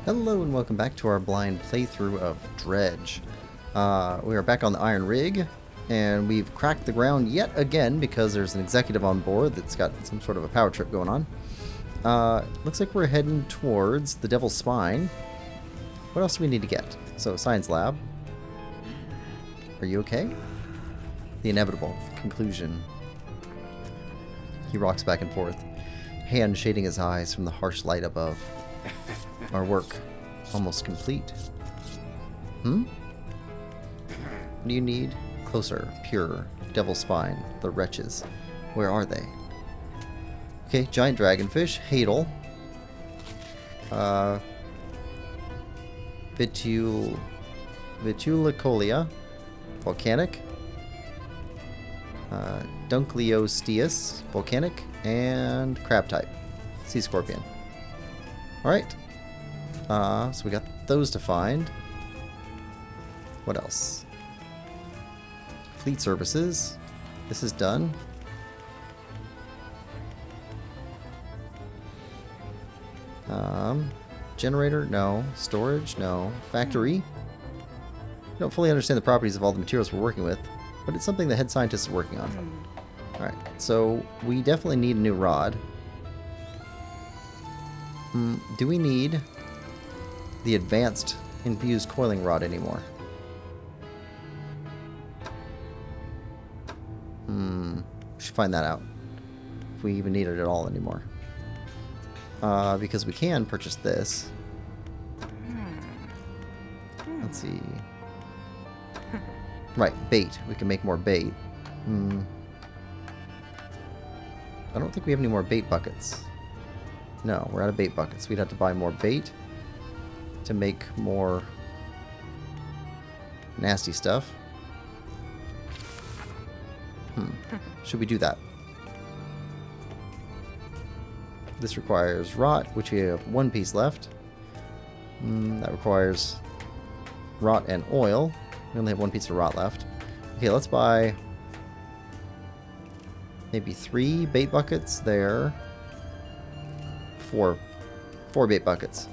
Hello and welcome back to our blind playthrough of Dredge. We are back on the iron rig, and we've cracked the ground yet again because there's an executive on board that's got some sort of a power trip going on. Looks like we're heading towards the Devil's Spine. What else do we need to get? So, Science Lab. Are you okay? The inevitable conclusion. He rocks back and forth, hand shading his eyes from the harsh light above. Our work almost complete. What do you need? Closer, pure, Devil's Spine, the wretches. Where are they? Okay, giant dragonfish, Hadal. Vitulicolia, volcanic. Dunkleosteus, volcanic, and crab type, sea scorpion. Alright. So we got those to find. What else? Fleet services. This is done. Generator? No. Storage? No. Factory? Don't fully understand the properties of all the materials we're working with, but it's something the head scientist is working on. Alright, so we definitely need a new rod. Do we need the advanced infused coiling rod anymore? We should find that out. If we even need it at all anymore. Because we can purchase this. Let's see. Right, bait. We can make more bait. I don't think we have any more bait buckets. No, we're out of bait buckets. We'd have to buy more bait to make more nasty stuff. Should we do that? This requires rot, which we have one piece left. That requires rot and oil. We only have one piece of rot left. Okay, let's buy maybe 3 bait buckets there. 4 bait buckets.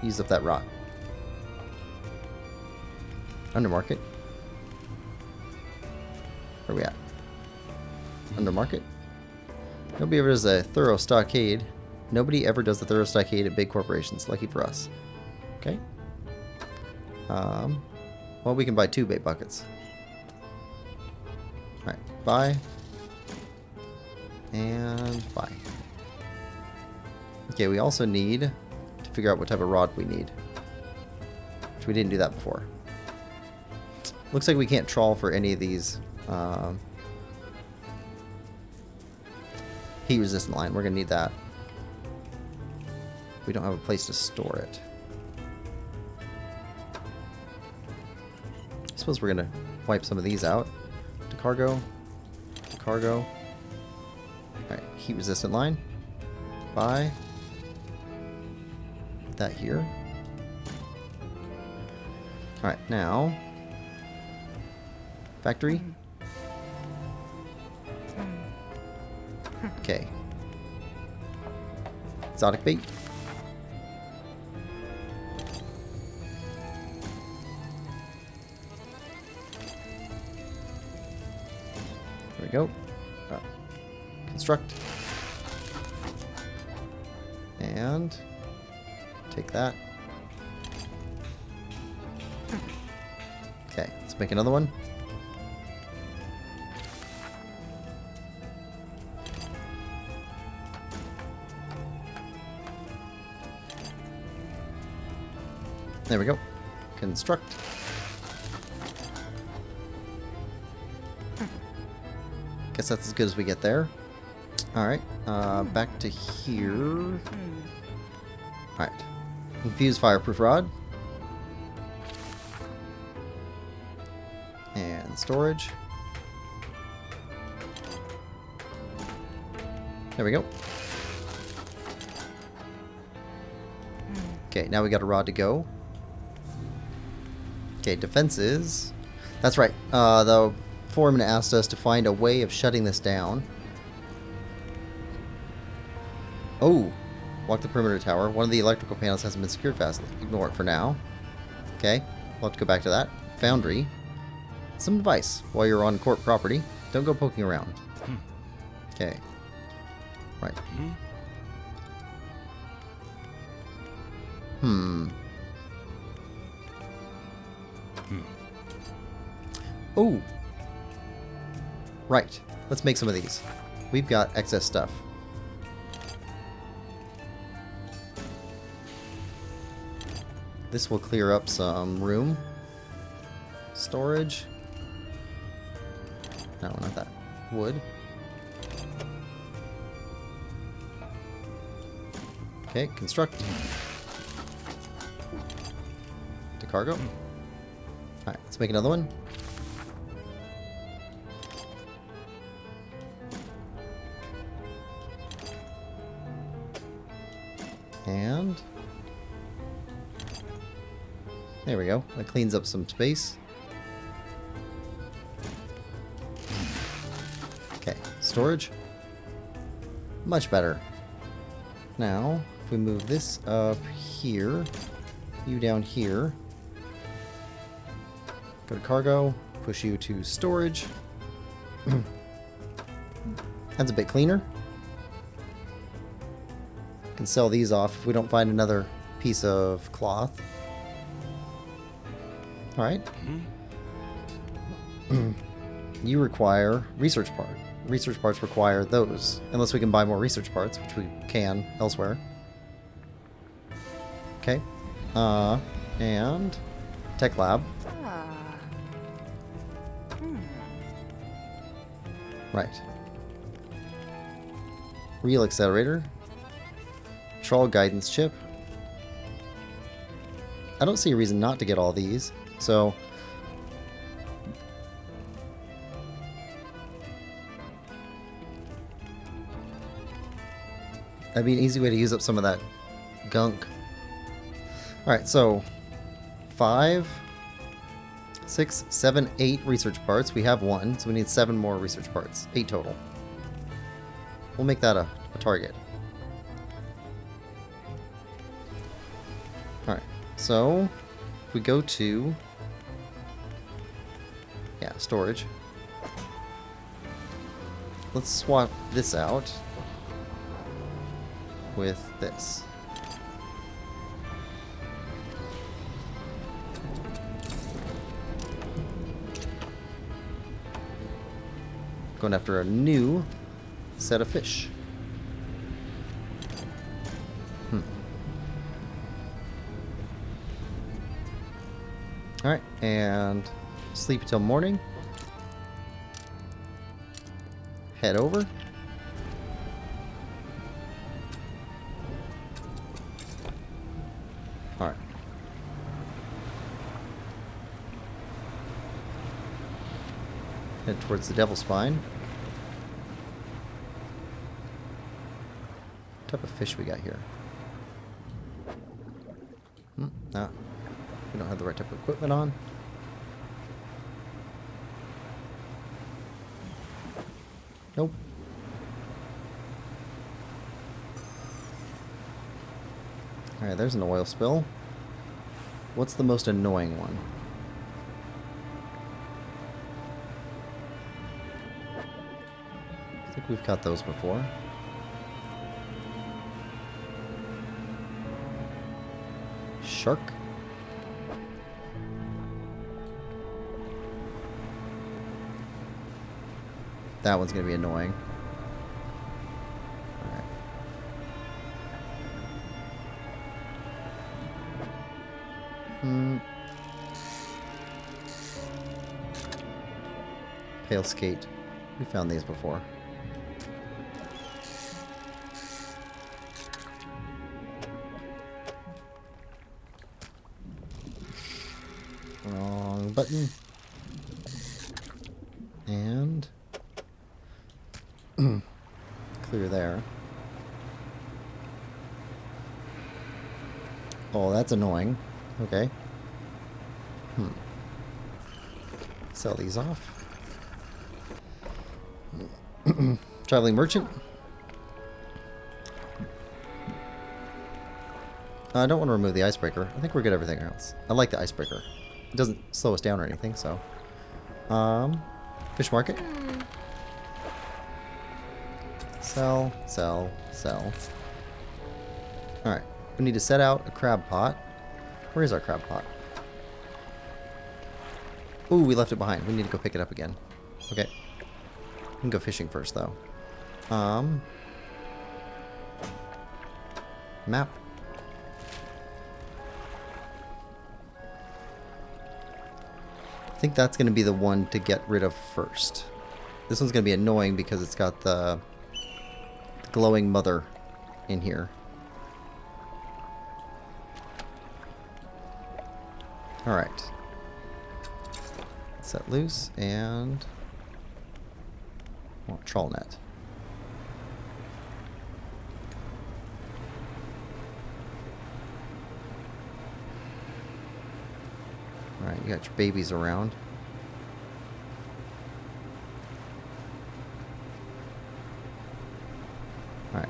Use up that rot. Under market. Where are we at? Under market. Nobody ever does a thorough stockade. Nobody ever does the thorough stockade at big corporations. Lucky for us. Okay. Well, we can buy 2 bait buckets. Alright, buy. And buy. Okay, we also need to figure out what type of rod we need. Which we didn't do that before. Looks like we can't trawl for any of these heat resistant line. We're going to need that. We don't have a place to store it. I suppose we're going to wipe some of these out. To cargo. To cargo. Alright, heat resistant line. Buy. Put that here. Alright, now. Factory. Okay. Exotic bait. There we go. Construct. And take that. Okay, let's make another one. There we go. Construct. Guess that's as good as we get there. Alright, back to here. Alright. Infused fireproof rod. And storage. There we go. Okay, now we got a rod to go. Okay, defenses. That's right. The foreman asked us to find a way of shutting this down. Oh, Block the perimeter tower. One of the electrical panels hasn't been secured fast. Ignore it for now. Okay. We'll have to go back to that. Foundry. Some advice while you're on court property. Don't go poking around. Okay. Right. Oh! Right. Let's make some of these. We've got excess stuff. This will clear up some room. Storage. No, not that. Wood. Okay, construct. To cargo. Alright, let's make another one. And there we go. That cleans up some space. Okay, storage. Much better. Now, if we move this up here, you down here, go to cargo, push you to storage. That's a bit cleaner. Can sell these off if we don't find another piece of cloth. Alright. You require research part. Research parts require those. Unless we can buy more research parts, which we can elsewhere. Okay. And tech lab. Right. Real accelerator. Troll guidance chip. I don't see a reason not to get all these, so that'd be an easy way to use up some of that gunk. Alright, so 5, 6, 7, 8 research parts. We have 1, so we need 7 more research parts. 8 total. We'll make that a target. Alright, so if we go to, yeah, storage. Let's swap this out with this. Going after a new set of fish. Alright, and sleep until morning. Head over. Alright. Head towards the Devil's Spine. What type of fish we got here? Nah. We don't have the right type of equipment on. Nope. Alright, there's an oil spill. What's the most annoying one? I think we've caught those before. Shark. That one's going to be annoying. Alright. Pale skate. We found these before. Wrong button. And clear there. Oh, that's annoying. Okay. Sell these off. Traveling merchant. I don't want to remove the icebreaker. I think we're good everything else. I like the icebreaker. It doesn't slow us down or anything, so. Fish market. Sell, sell, sell. Alright. We need to set out a crab pot. Where is our crab pot? Ooh, we left it behind. We need to go pick it up again. Okay. We can go fishing first, though. Map. I think that's going to be the one to get rid of first. This one's going to be annoying because it's got the glowing mother in here. Alright. Set loose and... oh, trawl net. Alright, you got your babies around. Alright.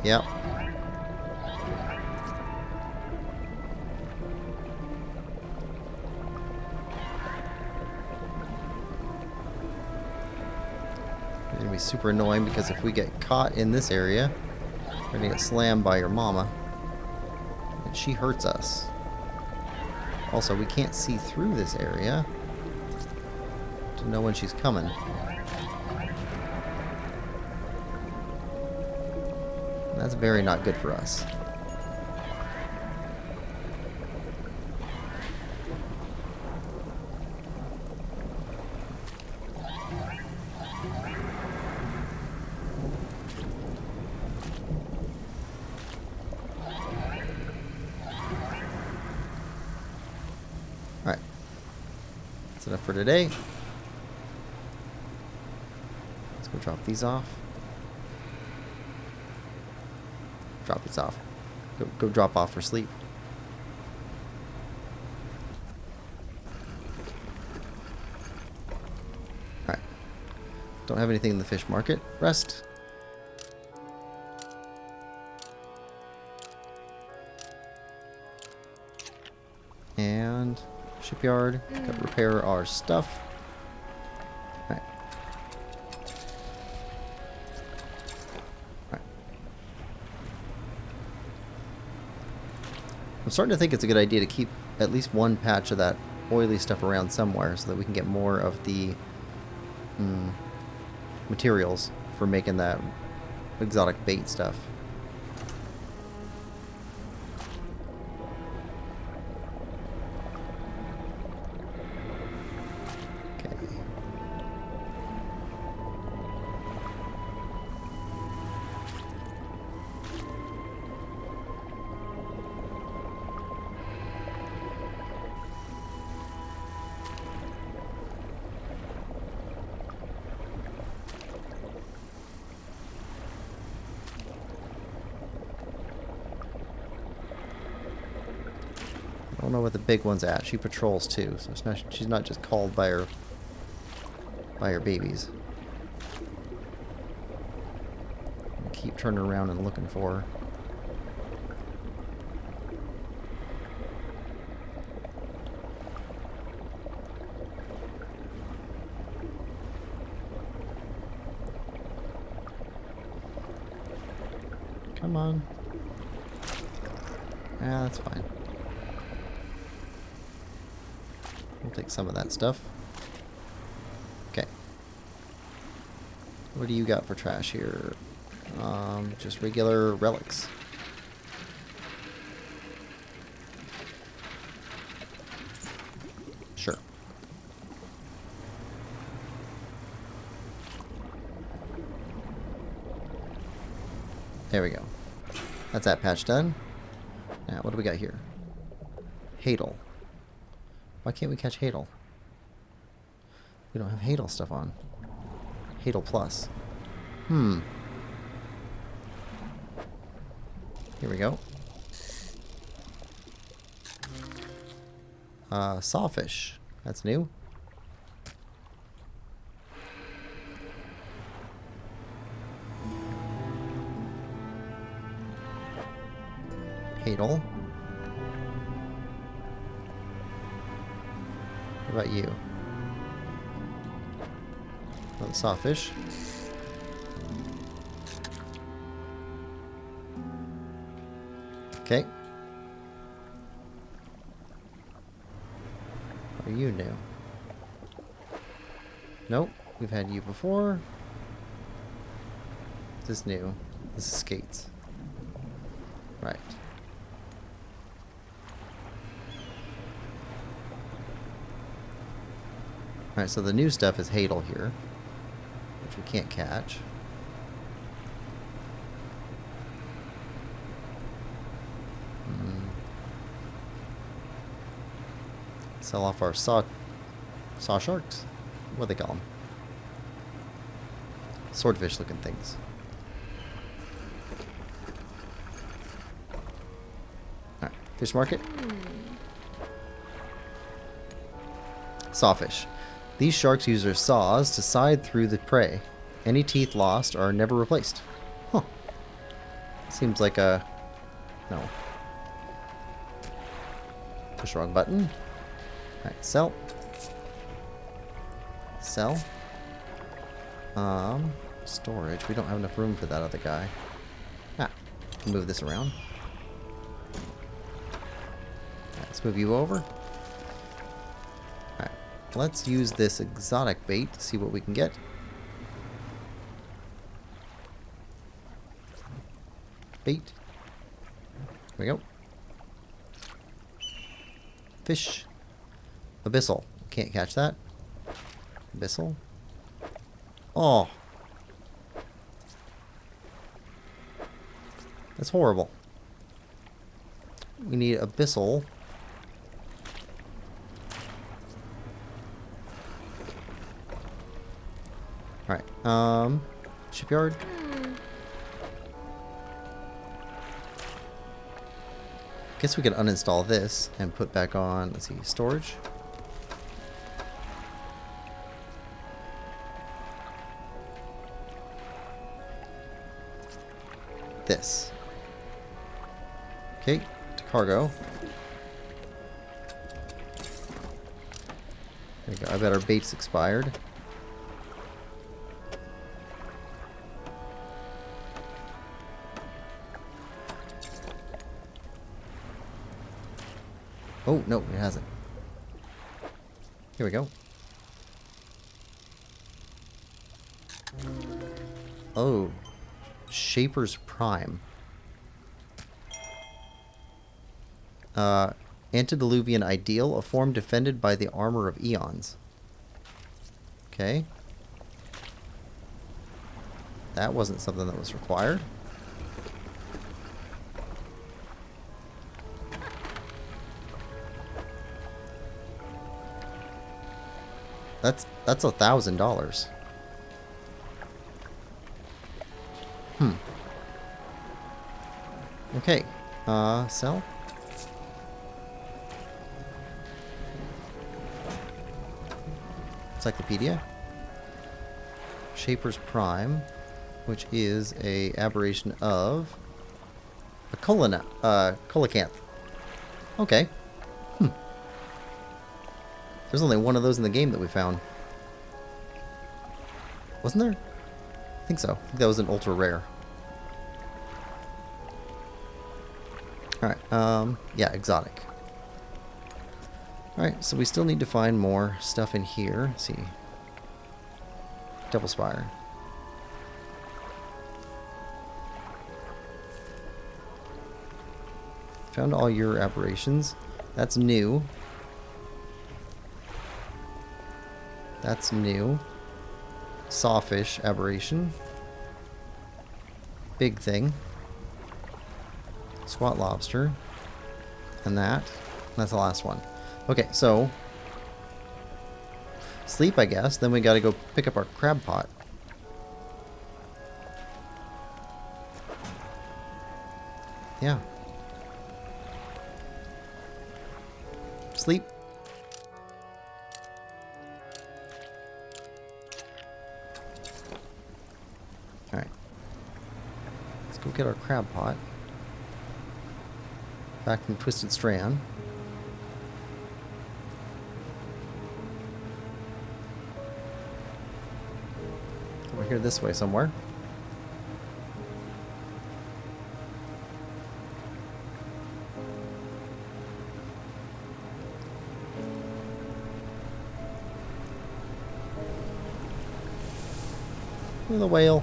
Yep. It's gonna be super annoying because if we get caught in this area, we're gonna get slammed by your mama. And she hurts us. Also, we can't see through this area to know when she's coming. And that's very not good for us. Alright. That's enough for today. Let's go drop these off. Drop these off. Go drop off for sleep. Alright. Don't have anything in the fish market. Rest. And shipyard. Got to repair our stuff. Alright. Alright. I'm starting to think it's a good idea to keep at least one patch of that oily stuff around somewhere so that we can get more of the materials for making that exotic bait stuff. I don't know what the big one's at. She patrols too, so it's not, she's not just called by her babies. I'll keep turning around and looking for her. Come on. Yeah, that's fine. We'll take some of that stuff. Okay. What do you got for trash here? Just regular relics. Sure. There we go. That's that patch done. Now, what do we got here? Hadal. Why can't we catch Hadal? We don't have Hadal stuff on. Hadal Plus. Here we go. Sawfish. That's new. Hadal. What about you? Another sawfish. Okay. Are you new? Nope. We've had you before. This is new. This is skates. Right. Alright, so the new stuff is Hadal here, which we can't catch. Sell off our saw sharks? What do they call them? Swordfish looking things. Alright, fish market. Sawfish. These sharks use their saws to side through the prey. Any teeth lost are never replaced. Huh. Seems like a... No. Push the wrong button. Alright, sell. Sell. Storage. We don't have enough room for that other guy. Ah, move this around. Alright, let's move you over. Alright, let's use this exotic bait to see what we can get. Bait. Here we go. Fish. Abyssal. Can't catch that. Abyssal. Oh. That's horrible. We need Abyssal. Alright. Shipyard. Guess we could uninstall this and put back on, let's see, storage. This. Okay, to cargo. There we go. I bet our bait's expired. Oh, no, it hasn't. Here we go. Oh. Shaper's Prime. Antediluvian Ideal, a form defended by the armor of eons. Okay. That wasn't something that was required. That's $1,000. Okay. Sell. Encyclopedia. Shaper's Prime, which is a aberration of a coelacanth. Okay. There's only one of those in the game that we found. Wasn't there? I think so. I think that was an ultra rare. Alright, yeah, exotic. Alright, so we still need to find more stuff in here. Let's see. Devil Spire. Found all your aberrations. That's new. That's new. Sawfish aberration. Big thing. Squat lobster. And that. That's the last one. Okay, so sleep, I guess. Then we gotta go pick up our crab pot. Yeah. Sleep. Alright. Let's go get our crab pot. Back from Twisted Strand. Over here this way somewhere. The whale.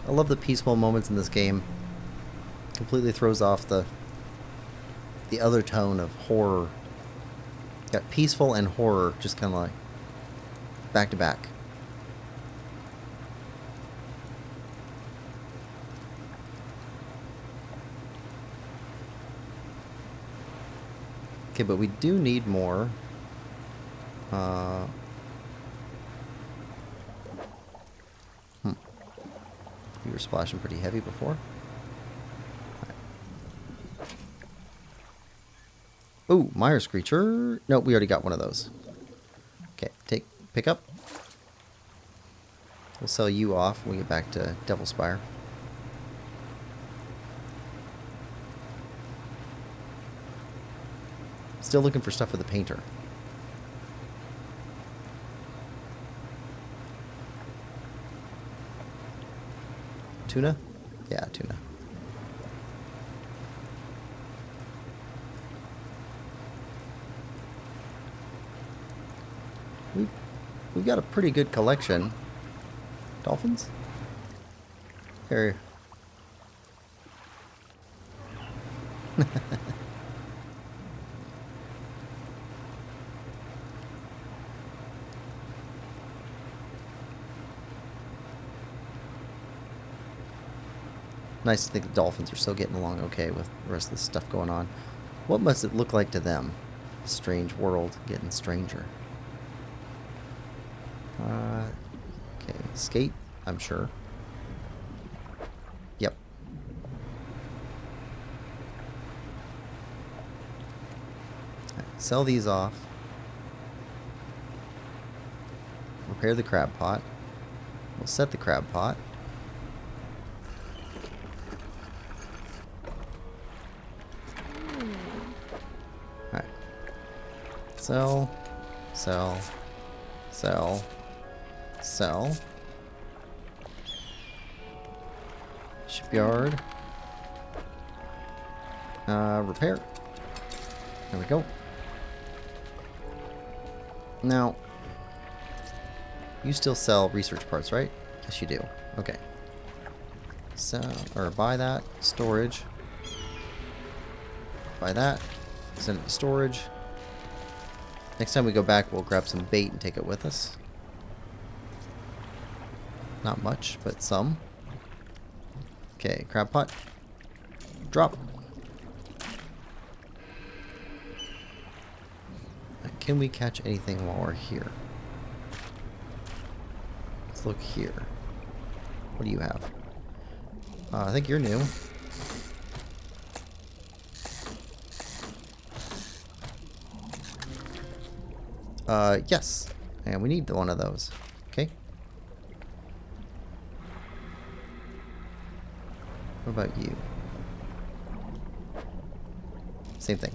I love the peaceful moments in this game. Completely throws off the other tone of horror. Got peaceful and horror just kind of like back to back. Okay, but we do need more. You were splashing pretty heavy before. Ooh, Mire Screecher. No, we already got one of those. Okay, pick up. We'll sell you off when we get back to Devil Spire. Still looking for stuff for the painter. Tuna? Yeah, tuna. We've got a pretty good collection. Dolphins? Here. Nice to think the dolphins are still getting along okay with the rest of the stuff going on. What must it look like to them? A strange world getting stranger. Okay, skate, I'm sure. Yep. Right, sell these off. Repair the crab pot. We'll set the crab pot. Alright. Sell. Sell. Sell. Sell. Shipyard. Repair. There we go. Now, you still sell research parts, right? Yes, you do. Okay. Sell, or buy that. Storage. Buy that. Send it to storage. Next time we go back, we'll grab some bait and take it with us. Not much, but some. Okay, crab pot. Drop. Can we catch anything while we're here? Let's look here. What do you have? I think you're new. Yes. And we need one of those. Okay. What about you? Same thing.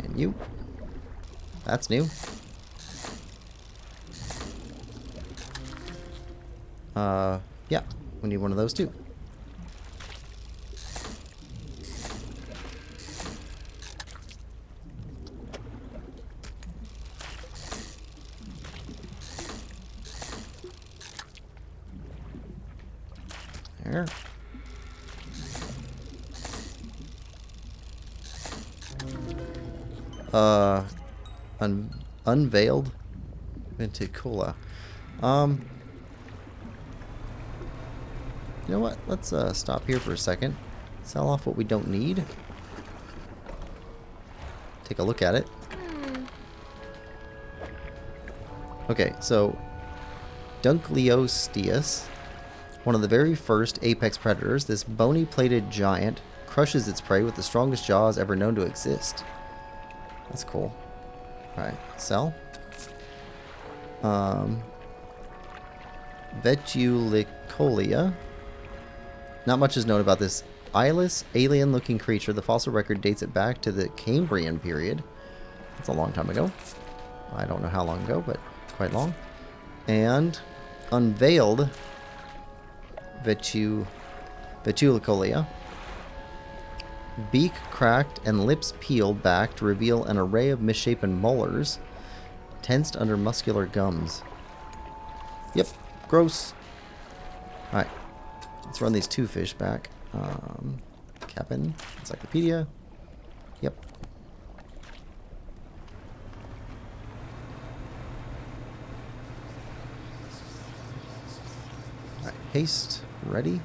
And you. That's new. Yeah, we need one of those too. There. Unveiled Venticola. You know what? Let's stop here for a second. Sell off what we don't need. Take a look at it. Okay, so Dunkleosteus, one of the very first apex predators, this bony-plated giant crushes its prey with the strongest jaws ever known to exist. That's cool. Alright, sell. Vetulicolia. Not much is known about this eyeless, alien-looking creature. The fossil record dates it back to the Cambrian period. That's a long time ago. I don't know how long ago, but quite long. And unveiled Vetulicolia. Beak cracked and lips peeled back to reveal an array of misshapen molars tensed under muscular gums. Yep, gross. Alright, let's run these two fish back. Cap'n, encyclopedia. Yep. Alright, haste, ready.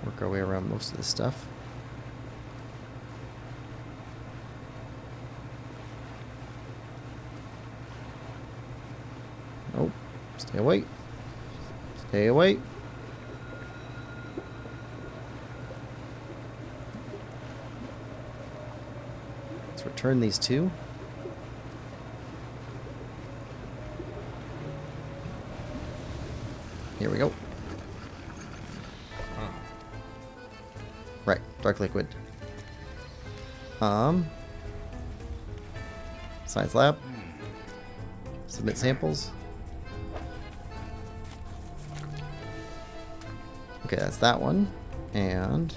Work our way around most of this stuff. Nope. Stay away. Stay away. Let's return these two. Here we go. Right, dark liquid. Science lab. Submit samples. Okay, that's that one. And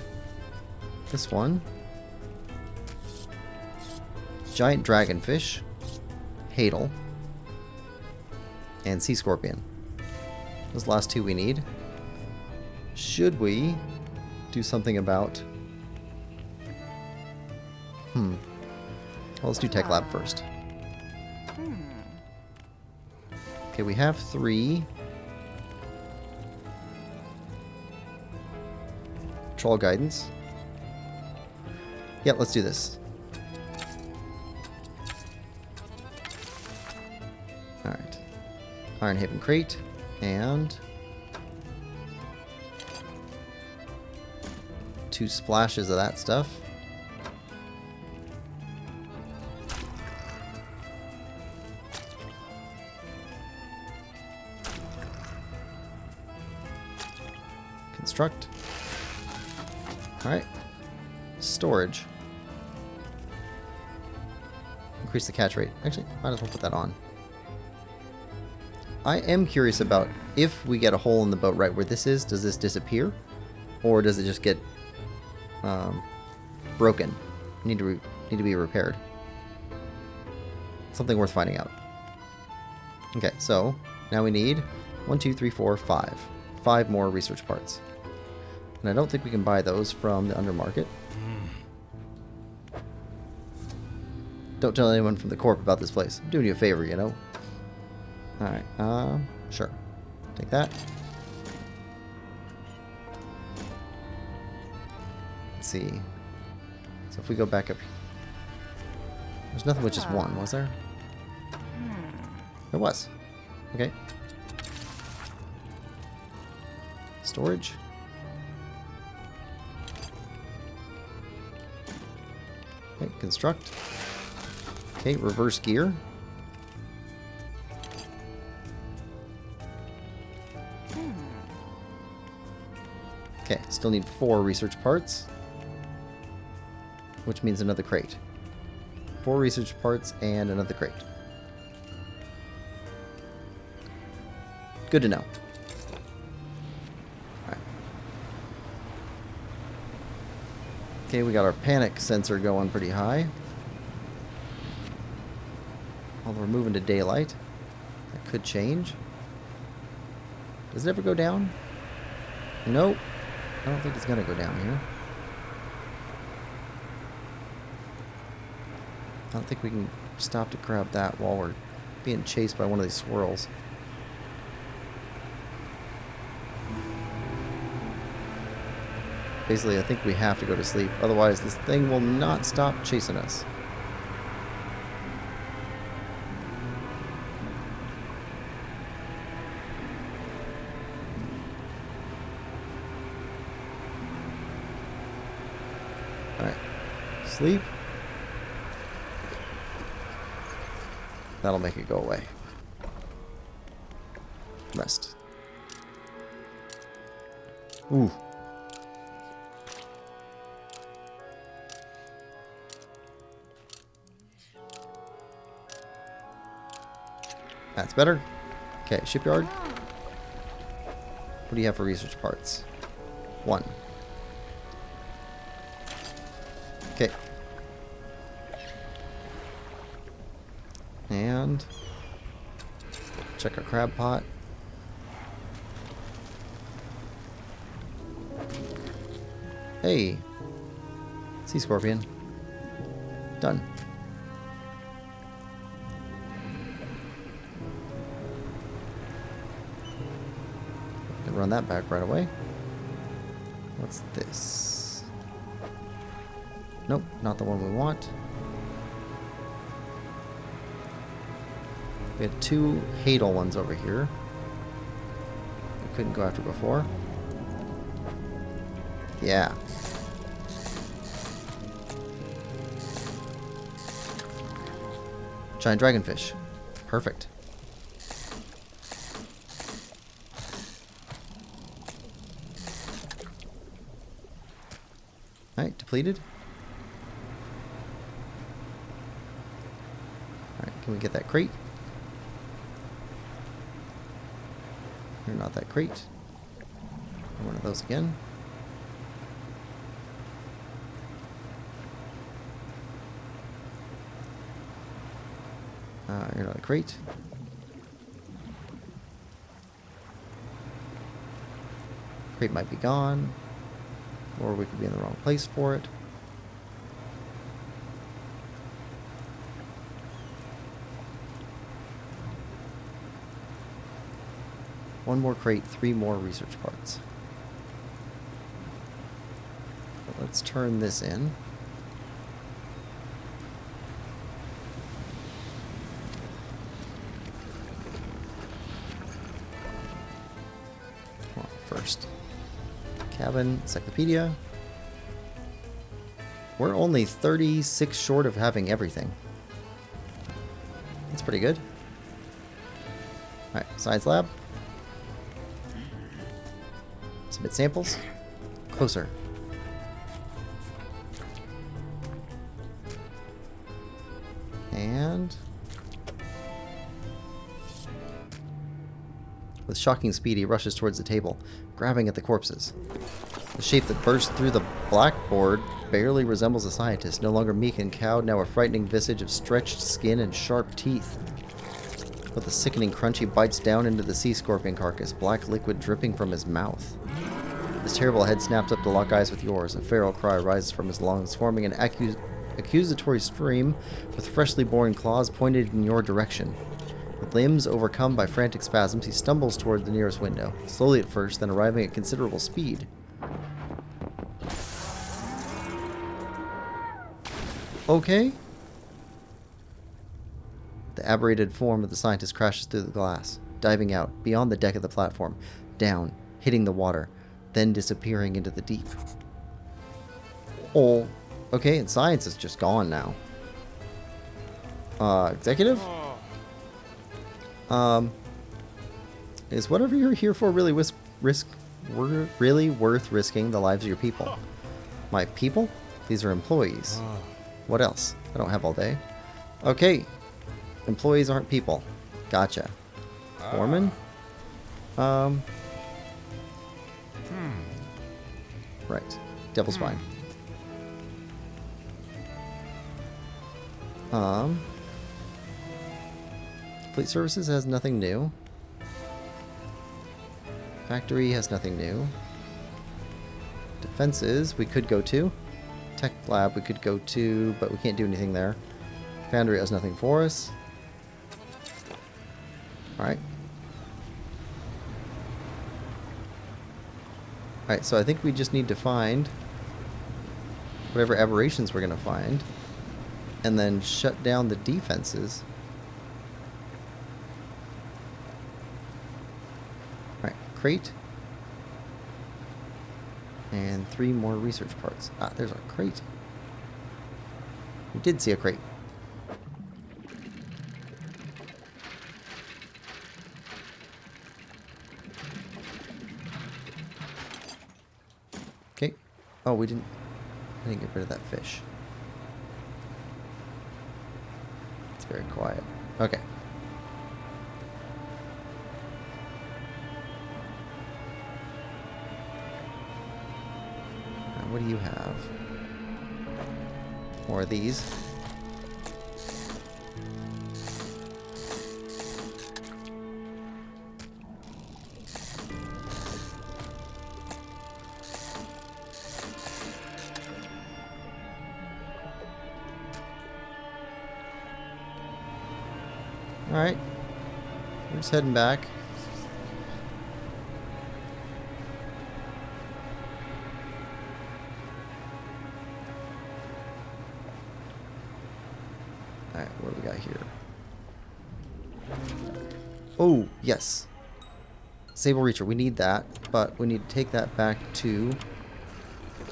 this one. Giant dragonfish. Hadal. And sea scorpion. Those last two we need. Should we do something about... Well, let's do tech lab first. Okay, we have 3. Troll guidance. Yeah, let's do this. Alright. Ironhaven crate. And 2 splashes of that stuff. Construct. Alright. Storage. Increase the catch rate. Actually, might as well put that on. I am curious about if we get a hole in the boat right where this is, does this disappear? Or does it just get broken? Need to be repaired. Something worth finding out. Okay, so now we need 1, 2, 3, 4, 5. 5 more research parts. And I don't think we can buy those from the undermarket. Don't tell anyone from the corp about this place. I'm doing you a favor, you know. Alright, sure. Take that. Let's see. So if we go back up... There's nothing with just 1, was there? There was. Okay. Storage. Okay, construct. Okay, reverse gear. Okay, still need 4 research parts, which means another crate. 4 research parts and another crate. Good to know. Alright. Okay, we got our panic sensor going pretty high. Although we're moving to daylight. That could change. Does it ever go down? Nope. I don't think it's gonna go down here. I don't think we can stop to grab that while we're being chased by one of these swirls. Basically, I think we have to go to sleep. Otherwise, this thing will not stop chasing us. Alright. Sleep. That'll make it go away. Rest. Ooh. That's better. Okay, shipyard. What do you have for research parts? 1. Okay. And check our crab pot. Hey. Sea scorpion. Done. Run that back right away. What's this? Nope, not the one we want. We had 2 Hadal ones over here. We couldn't go after before. Yeah. Giant dragonfish. Perfect. Alright, depleted. Alright, can we get that crate? You're not that crate. One of those again. You're not a crate. Crate might be gone. Or we could be in the wrong place for it. One more crate, 3 more research parts. But let's turn this in. Come on, first. Cabin, encyclopedia. We're only 36 short of having everything. That's pretty good. Alright, science lab. Submit samples. Closer. And with shocking speed, he rushes towards the table, grabbing at the corpses. The shape that burst through the blackboard barely resembles a scientist, no longer meek and cowed, now a frightening visage of stretched skin and sharp teeth. With a sickening crunch, he bites down into the sea scorpion carcass, black liquid dripping from his mouth. His terrible head snaps up to lock eyes with yours. A feral cry rises from his lungs, forming an accusatory stream with freshly born claws pointed in your direction. With limbs overcome by frantic spasms, he stumbles toward the nearest window, slowly at first, then arriving at considerable speed. Okay. The aberrated form of the scientist crashes through the glass, diving out, beyond the deck of the platform, down, hitting the water, then disappearing into the deep. Oh, okay, and science is just gone now. Executive? Is whatever you're here for really really worth risking the lives of your people? My people? These are employees. What else? I don't have all day. Okay. Employees aren't people. Gotcha. Foreman? Right. Devil's Spine. Fleet Services has nothing new. Factory has nothing new. Defenses we could go to. Tech Lab we could go to, but we can't do anything there. Foundry has nothing for us. Alright. Alright, so I think we just need to find whatever aberrations we're going to find, and then shut down the defenses. Alright, crate. And 3 more research parts. Ah, there's our crate. We did see a crate. Okay. Oh, I didn't get rid of that fish. It's very quiet. Okay. Now, what do you have? More of these. Alright. We're just heading back. Alright, what do we got here? Oh, yes. Sable Reacher, we need that, but we need to take that back to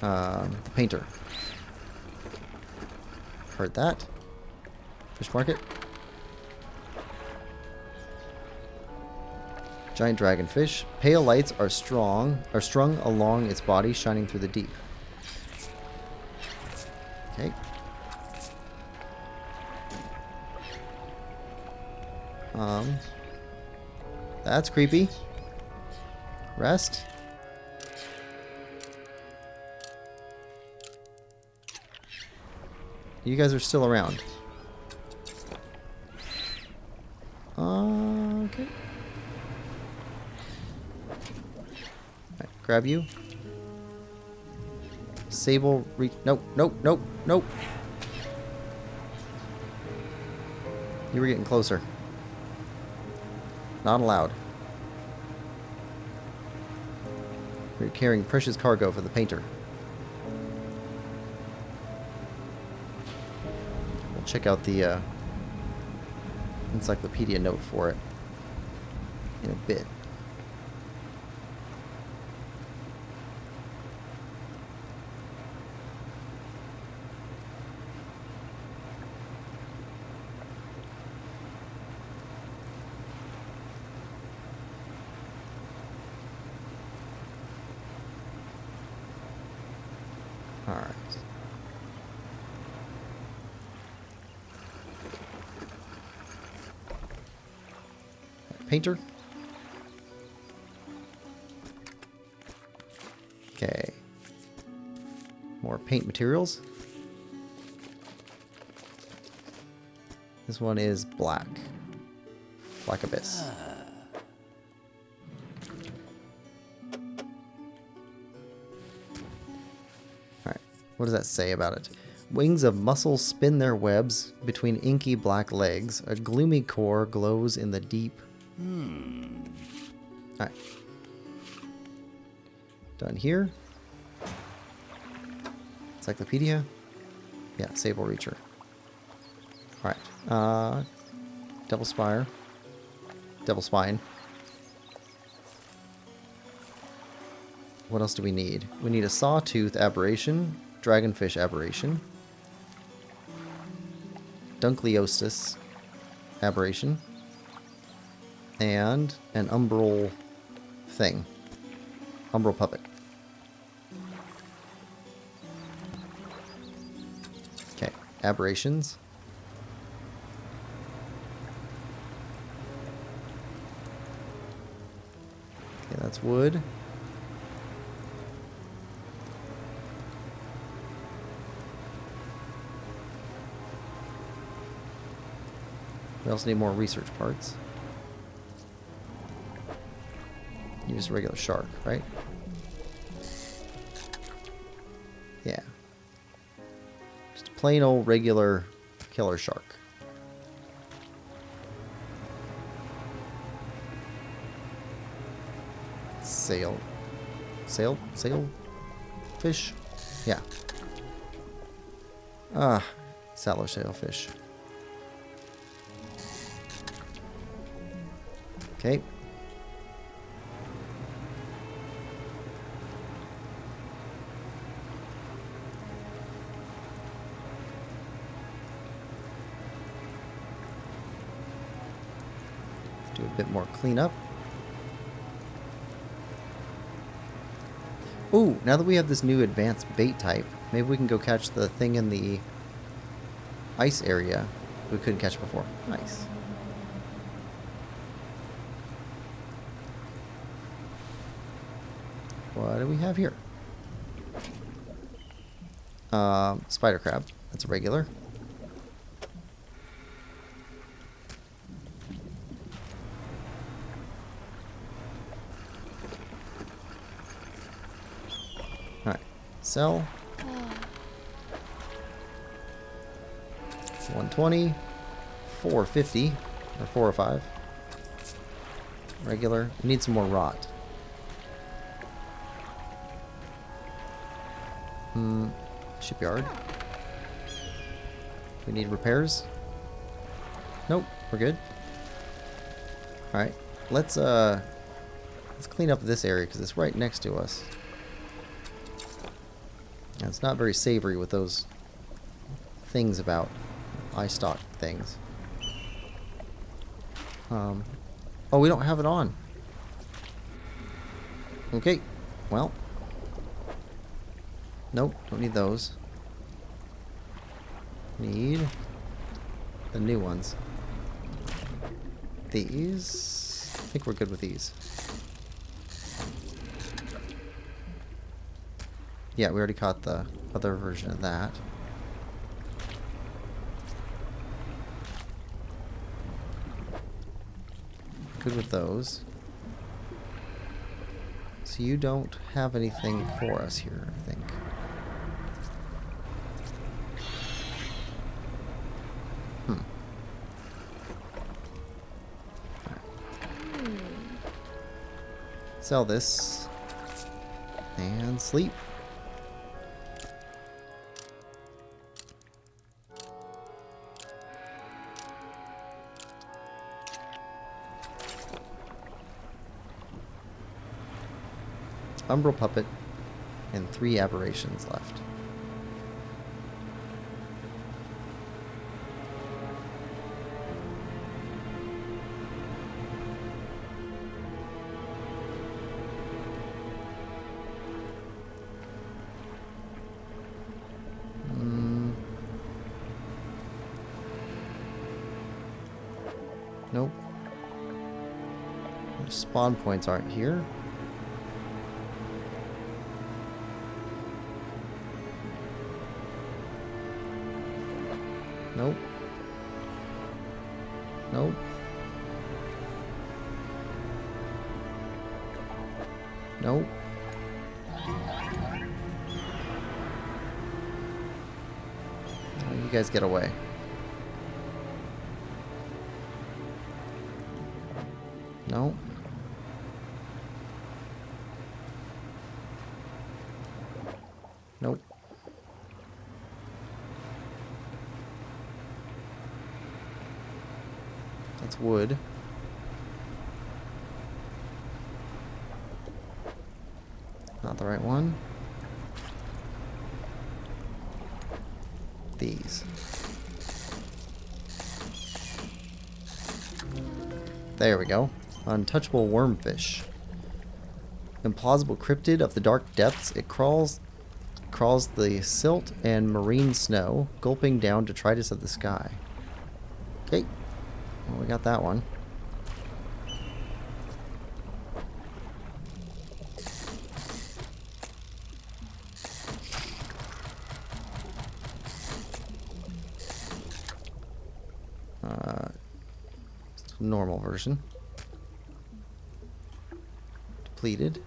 the painter. Heard that. Fish market. Giant dragonfish. Pale lights are strung along its body, shining through the deep. Okay. That's creepy. Rest. You guys are still around. Okay. Alright, grab you. Sable reach. Nope, nope, nope, nope. You were getting closer. Not allowed. We're carrying precious cargo for the painter. We'll check out the encyclopedia note for it in a bit. All right. Painter. Okay. More paint materials. This one is black. Black Abyss. Alright. What does that say about it? Wings of muscle spin their webs between inky black legs. A gloomy core glows in the deep. Alright. Done here. Encyclopedia. Yeah, Sable Reacher. Alright. Devil Spire. Devil Spine. What else do we need? We need a Sawtooth Aberration. Dragonfish Aberration. Dunkleosteus Aberration. And an Umbral thing. Umbral Puppet. Okay, aberrations. Okay, that's wood. We also need more research parts. You're just a regular shark, right? Yeah. Just a plain old regular killer shark. Sail. sailfish? Yeah. Sallow sailfish. Okay. Do a bit more cleanup. Ooh, now that we have this new advanced bait type, maybe we can go catch the thing in the ice area we couldn't catch before. Nice. What do we have here? Spider crab. That's a regular. Alright. Sell. 120. 450. Or 405. Regular. We need some more rot. Shipyard. We need repairs? Nope, we're good. Alright, let's clean up this area because it's right next to us. And it's not very savory with those things about eye stock things. Oh, we don't have it on. Okay, well. Nope, don't need those. Need the new ones. These. I think we're good with these. Yeah, we already caught the other version of that. Good with those. So you don't have anything for us here, I think. Sell this and sleep. Umbral Puppet and 3 aberrations left. Nope. The spawn points aren't here. Nope. Nope. Nope. Oh, you guys get away. No. Nope. That's wood. Not the right one. These. There we go. Untouchable wormfish. Implausible cryptid of the dark depths. It crawls the silt and marine snow, gulping down detritus of the sky. Okay. Well, we got that one. Normal version. Depleted.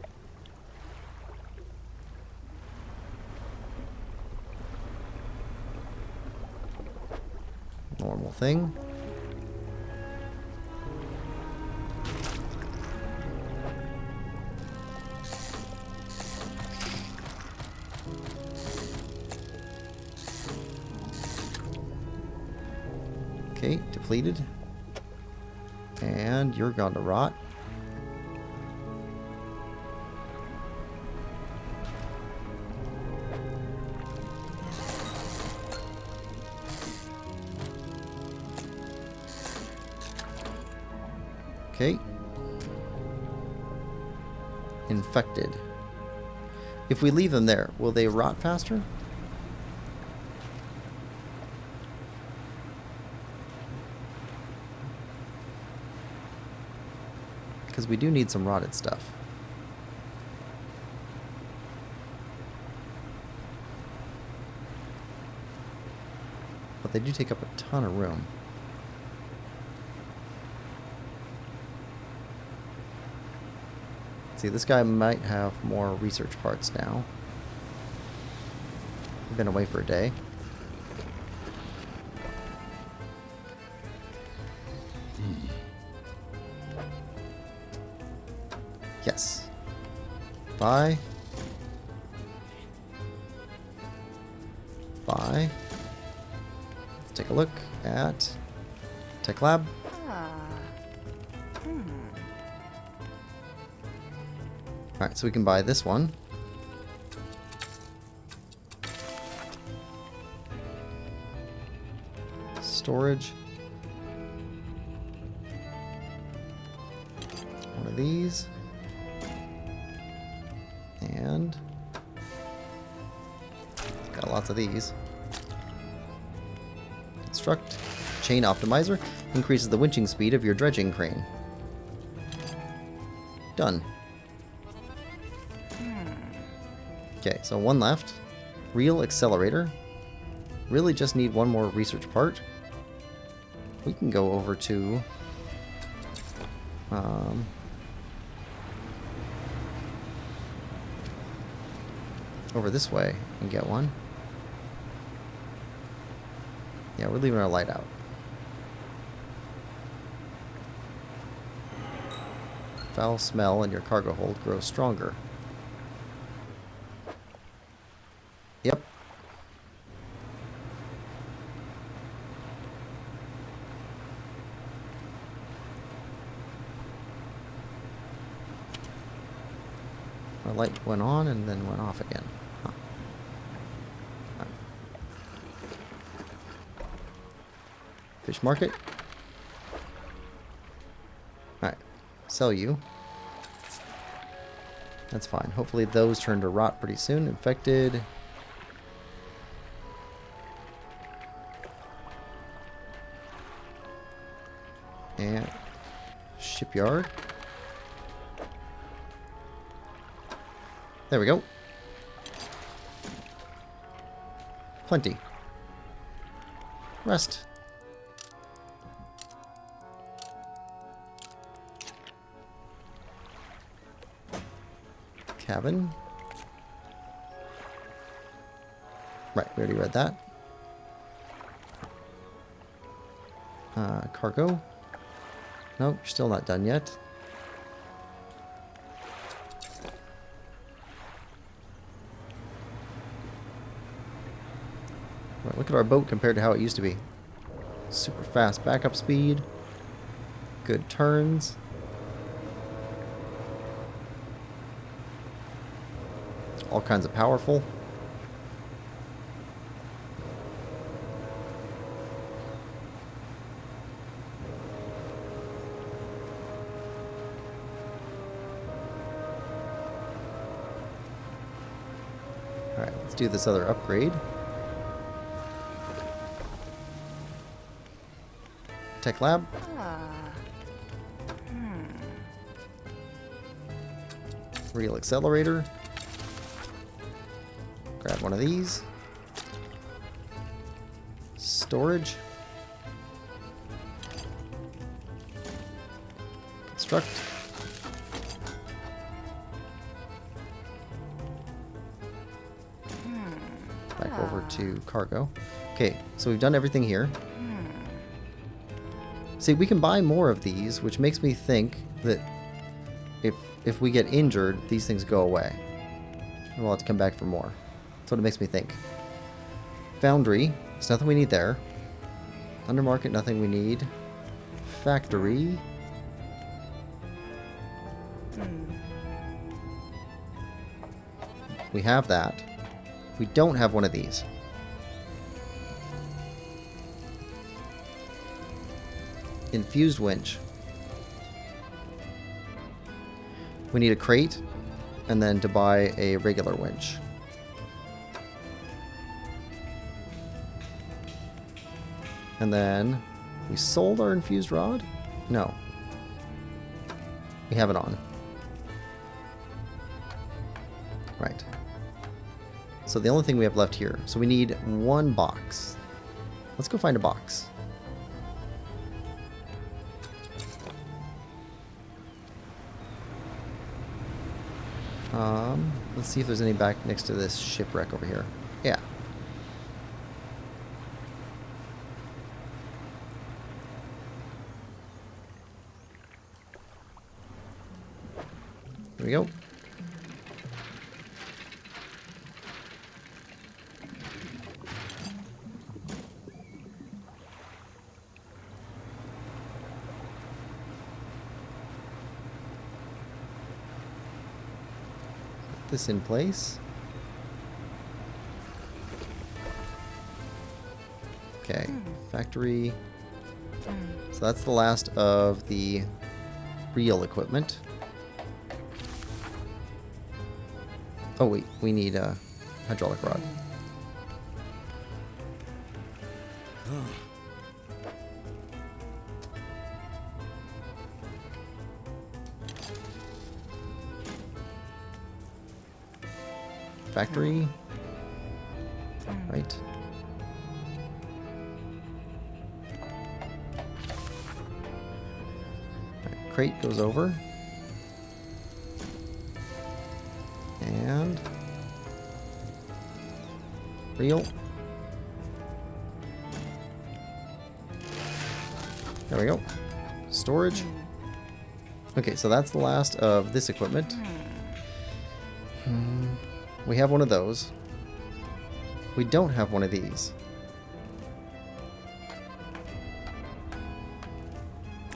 Normal thing. Okay, depleted. And you're gone to rot. Okay. Infected. If we leave them there, will they rot faster? Because we do need some rotted stuff. But they do take up a ton of room. See, this guy might have more research parts now. I've been away for a day. Yes. Buy. Buy. Let's take a look at Tech Lab. Alright, so we can buy this one. Storage. One of these. And got lots of these. Construct. Chain optimizer increases the winching speed of your dredging crane. Done. Okay, so one left. Reel accelerator. Really just need one more research part. We can go over to over this way and get one. Yeah, we're leaving our light out. Foul smell in your cargo hold grows stronger. Yep. Our light went on and then went off again. Huh. Right. Fish market. Alright. Sell you. That's fine. Hopefully those turn to rot pretty soon. Infected. And shipyard. There we go. Plenty. Rest. Cabin. Right, we already read that. Cargo. Nope, you're still not done yet. Right, look at our boat compared to how it used to be. Super fast backup speed. Good turns. All kinds of powerful. Alright, let's do this other upgrade. Tech Lab. Reel accelerator. Grab one of these. Storage. Construct. Back over to cargo. Okay, so we've done everything here. See, we can buy more of these, which makes me think that if we get injured, these things go away. And we'll have to come back for more. That's what it makes me think. Foundry. There's nothing we need there. Undermarket, nothing we need. Factory. We have that. We don't have one of these. Infused winch. We need a crate, and then to buy a regular winch. And then we sold our infused rod? No. We have it on. Right. So the only thing we have left here. So we need one box. Let's go find a box. Let's see if there's any back next to this shipwreck over here. Yeah. Here we go. This in place. Okay, factory. So that's the last of the real equipment. Oh wait, we need a hydraulic rod. Factory. Right. Crate goes over. And reel. There we go. Storage. Okay, so that's the last of this equipment. We have one of those. We don't have one of these.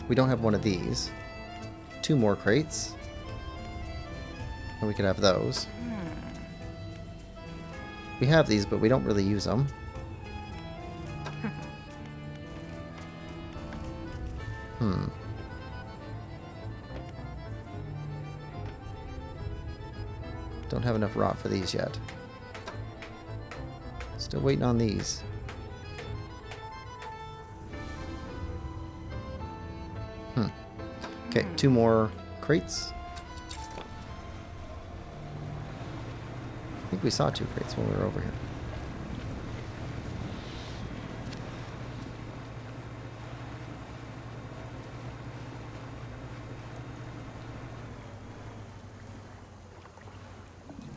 We don't have one of these. 2 more crates. And we could have those. We have these, but we don't really use them. Don't have enough rot for these yet. Still waiting on these. Okay, 2 more crates. I think we saw 2 crates when we were over here.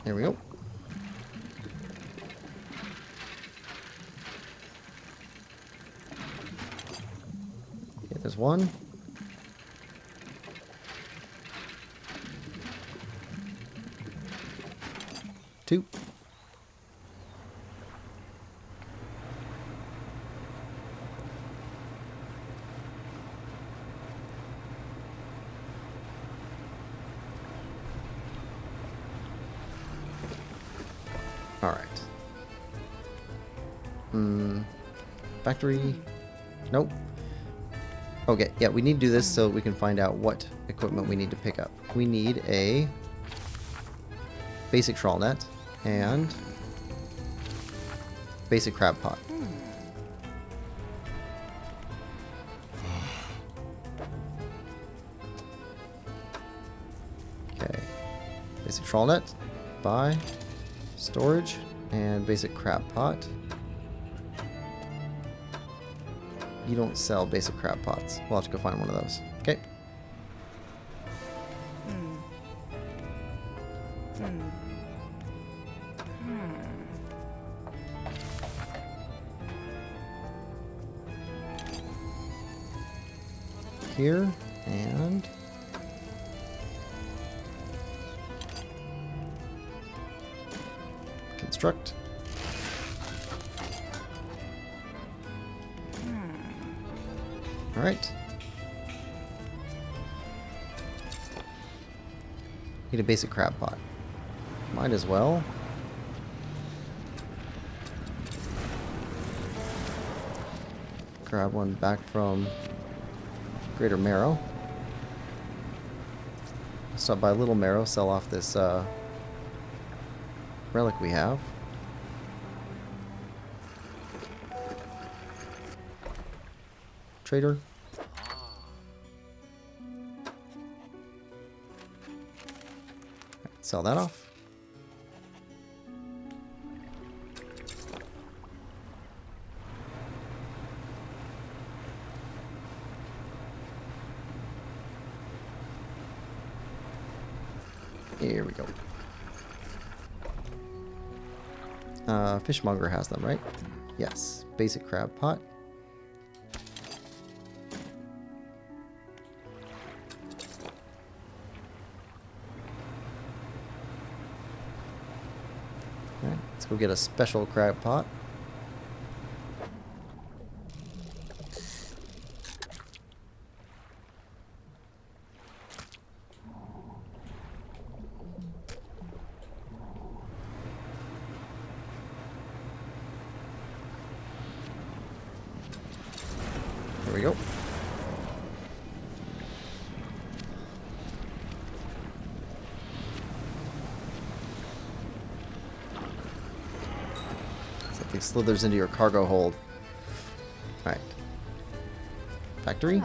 There we go. Okay, there's 1. 2. All right. Factory. Nope. Okay, yeah, we need to do this so we can find out what equipment we need to pick up. We need a basic trawl net and basic crab pot. Okay, basic trawl net, buy, storage, and basic crab pot. You don't sell basic crab pots. We'll have to go find one of those. Okay. Here and construct. Alright. Need a basic crab pot. Might as well. Grab one back from Greater Marrow. Stop by Little Marrow, sell off this relic we have. Trader. Sell that off. Here we go. Fishmonger has them, right? Yes. Basic crab pot. Alright, let's go get a special crab pot. There we go. Something slithers into your cargo hold. Alright. Factory.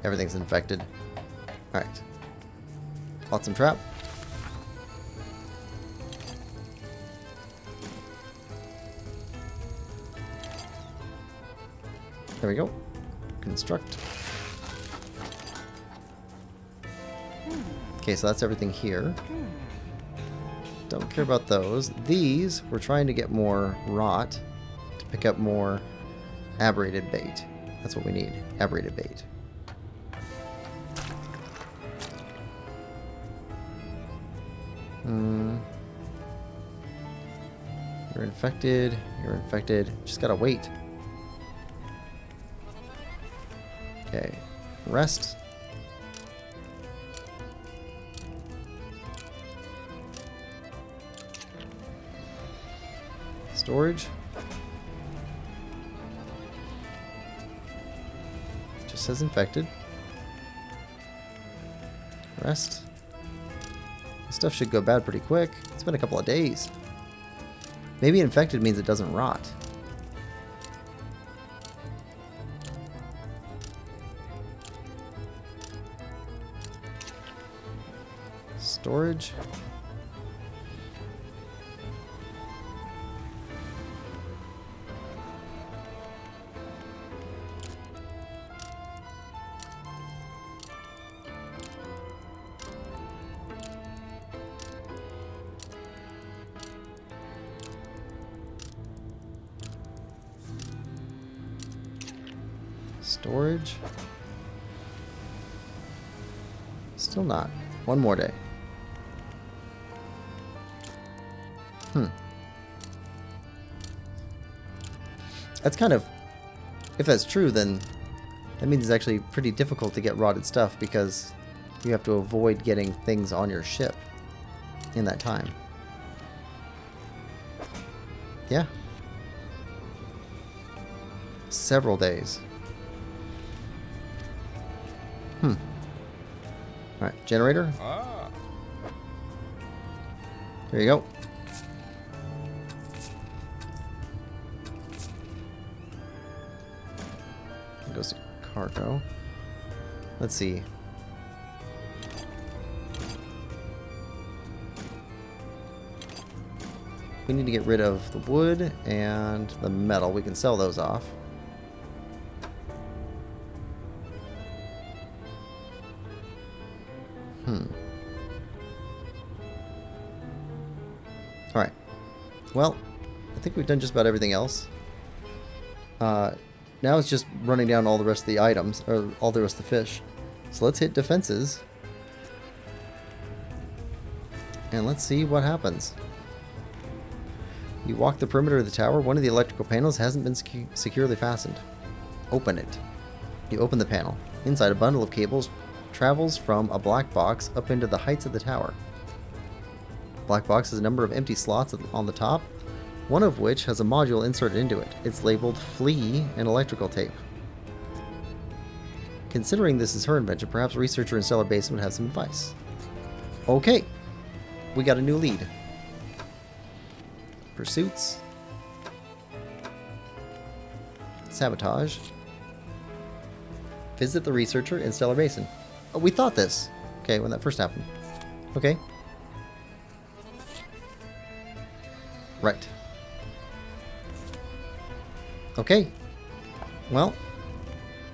Everything's infected. Alright. Flotsam trap. There we go. Construct. Okay, so that's everything here. Don't care about those. These, we're trying to get more rot to pick up more aberrated bait. That's what we need. Aberrated bait. You're infected. You're infected. Just gotta wait. Okay. Rest. Storage. Just says infected. Rest. This stuff should go bad pretty quick. It's been a couple of days. Maybe infected means it doesn't rot. Storage. Storage. Still not. One more day. That's kind of... If that's true, then that means it's actually pretty difficult to get rotted stuff because you have to avoid getting things on your ship in that time. Yeah. Several days. Alright, generator. There you go. Goes to cargo. Let's see. We need to get rid of the wood and the metal. We can sell those off. Alright. Well, I think we've done just about everything else. Now it's just running down all the rest of the items, or all the rest of the fish. So let's hit defenses. And let's see what happens. You walk the perimeter of the tower. One of the electrical panels hasn't been securely fastened. Open it. You open the panel. Inside, a bundle of cables travels from a black box up into the heights of the tower. Black box has a number of empty slots on the top, one of which has a module inserted into it. It's labeled Flea and electrical tape. Considering this is her invention, perhaps researcher in Stellar Basin would have some advice. Okay, we got a new lead. Pursuits. Sabotage. Visit the researcher in Stellar Basin. Oh, we thought this. Okay, when that first happened. Okay. Right. Okay. Well,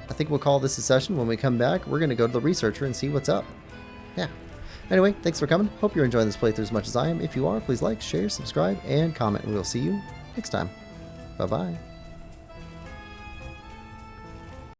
I think we'll call this a session. When we come back, we're going to go to the researcher and see what's up. Yeah. Anyway, thanks for coming. Hope you're enjoying this playthrough as much as I am. If you are, please like, share, subscribe, and comment. And we'll see you next time. Bye-bye.